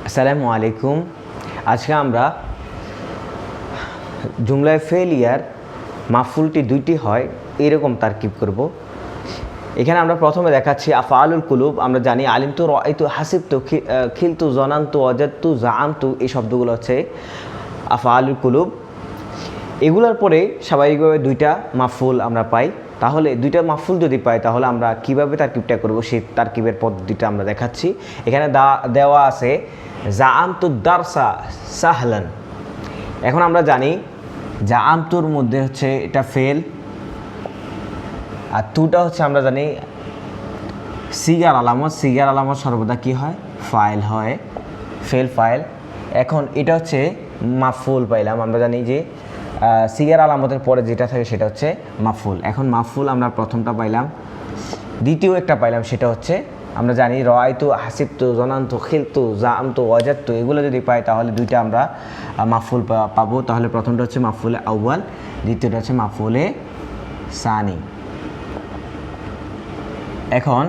আসসালামু আলাইকুম। আজকে আমরা জুমলায় ফেলিয়ার মাফুলটি দুইটি হয় এরকম তারকিব করব। এখানে আমরা প্রথমে দেখাচ্ছি আফআলুল কুলুব। আমরা জানি আলিমতু, রাআইতু, হাসিবতু, খিলতু, জনানতু, ওয়াজাদতু, জাআমতু, এই শব্দগুলো হচ্ছে আফআলুল কুলুব। এগুলোর পরে স্বাভাবিকভাবে দুইটা মাফুল আমরা পাই। তাহলে দুইটা মাফুল যদি পাই তাহলে আমরা কিভাবে তারকিবটা করব সেই তারকিবের পদ্ধতিটা আমরা দেখাচ্ছি। এখানে দেওয়া আছে জাআমতু দারসা সাহলান। এখন আমরা জানি জাআমতুর মধ্যে হচ্ছে এটা ফেল, আর তুটা হচ্ছে আমরা জানি সিগার আলামত। সিগার আলামত সর্বদা কি হয়? ফাইল হয়, ফেল ফাইল। এখন এটা হচ্ছে মাফুল পাইলাম। আমরা জানি যে সিগার আলামতের পরে যেটা থাকে সেটা হচ্ছে মাফুল। এখন মাফুল আমরা প্রথমটা পাইলাম, দ্বিতীয় একটা পাইলাম, সেটা হচ্ছে আমরা জানি রাআইতু, হাসিবতু, জনানতু, খিলতু, জাআমতু, ওয়াজাদতু, এগুলো যদি পাই তাহলে দুইটা আমরা মাফুল পাবো। তাহলে প্রথমটা হচ্ছে মাফুলে আউয়াল, দ্বিতীয়টা হচ্ছে মাফুলে সানি। এখন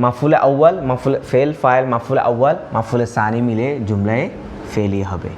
মাফুলে আউয়াল, মাফুলে ফেল ফাইল, মাফুলে আউয়াল, মাফুলে সানি মিলে জুমলায় ফেলই হবে।